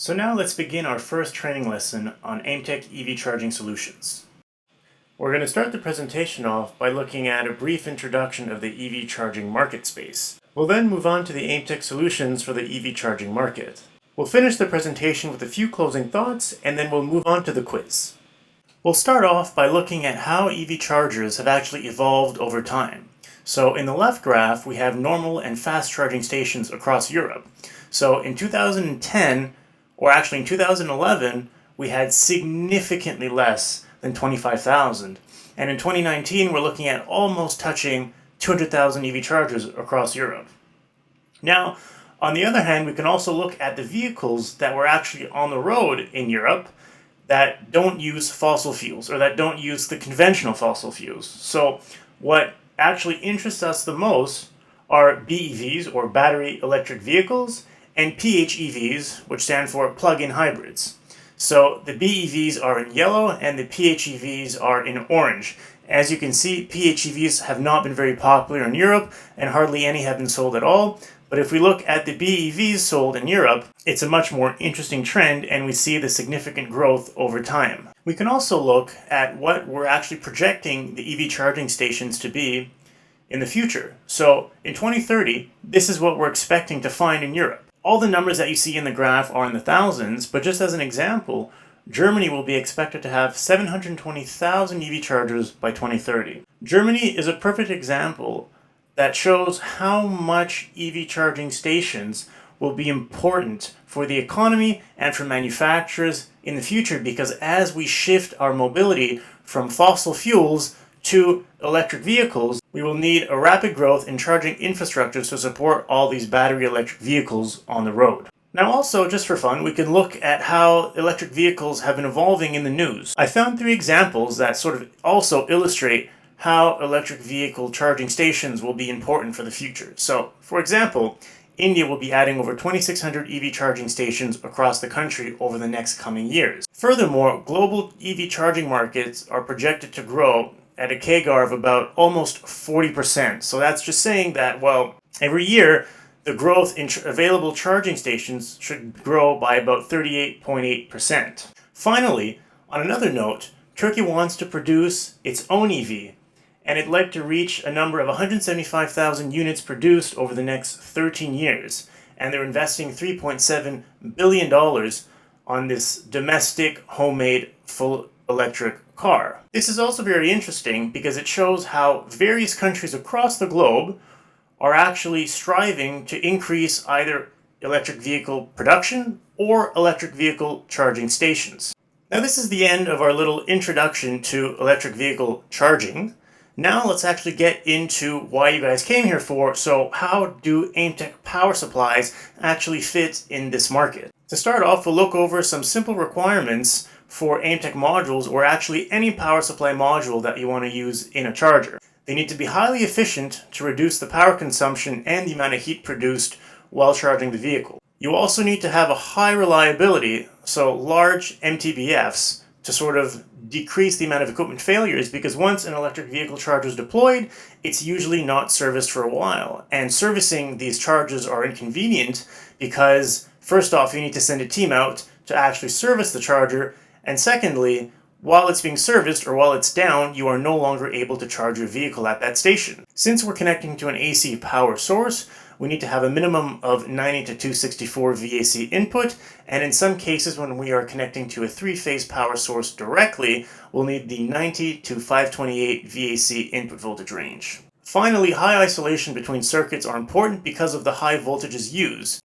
So now let's begin our first training lesson on AIMTech EV charging solutions. We're going to start the presentation off by looking at a brief introduction of the EV charging market space. We'll then move on to the AIMTech solutions for the EV charging market. We'll finish the presentation with a few closing thoughts, and then we'll move on to the quiz. We'll start off by looking at how EV chargers have actually evolved over time. So in the left graph, we have normal and fast charging stations across Europe. So in 2010, or actually in 2011, we had significantly less than 25,000. And in 2019, we're looking at almost touching 200,000 EV chargers across Europe. Now, on the other hand, we can also look at the vehicles that were actually on the road in Europe that don't use fossil fuels, or that don't use the conventional fossil fuels. So what actually interests us the most are BEVs, or battery electric vehicles, and PHEVs, which stand for plug-in hybrids. So the BEVs are in yellow and the PHEVs are in orange. As you can see, PHEVs have not been very popular in Europe and hardly any have been sold at all. But if we look at the BEVs sold in Europe, it's a much more interesting trend and we see the significant growth over time. We can also look at what we're actually projecting the EV charging stations to be in the future. So in 2030, this is what we're expecting to find in Europe. All the numbers that you see in the graph are in the thousands, but just as an example, Germany will be expected to have 720,000 EV chargers by 2030. Germany is a perfect example that shows how much EV charging stations will be important for the economy and for manufacturers in the future, because as we shift our mobility from fossil fuels to electric vehicles, we will need a rapid growth in charging infrastructures to support all these battery electric vehicles on the road. Now also, just for fun, we can look at how electric vehicles have been evolving in the news. I found 3 examples that sort of also illustrate how electric vehicle charging stations will be important for the future. So, for example, India will be adding over 2,600 EV charging stations across the country over the next coming years. Furthermore, global EV charging markets are projected to grow at a CAGR of about almost 40%. So that's just saying that, well, every year, the growth in available charging stations should grow by about 38.8%. Finally, on another note, Turkey wants to produce its own EV, and it'd like to reach a number of 175,000 units produced over the next 13 years. And they're investing $3.7 billion on this domestic, homemade, full electric car. This is also very interesting because it shows how various countries across the globe are actually striving to increase either electric vehicle production or electric vehicle charging stations. Now this is the end of our little introduction to electric vehicle charging. Now let's actually get into why you guys came here for. So how do AIMTech power supplies actually fit in this market? To start off, we'll look over some simple requirements for AIMTech modules, or actually any power supply module that you want to use in a charger. They need to be highly efficient to reduce the power consumption and the amount of heat produced while charging the vehicle. You also need to have a high reliability, so large MTBFs, to sort of decrease the amount of equipment failures, because once an electric vehicle charger is deployed, it's usually not serviced for a while. And servicing these chargers are inconvenient because, first off, you need to send a team out to actually service the charger, and secondly, while it's being serviced or while it's down, you are no longer able to charge your vehicle at that station. Since we're connecting to an AC power source, we need to have a minimum of 90 to 264 VAC input, and in some cases when we are connecting to a 3-phase power source directly, we'll need the 90 to 528 VAC input voltage range. Finally, high isolation between circuits are important because of the high voltages used.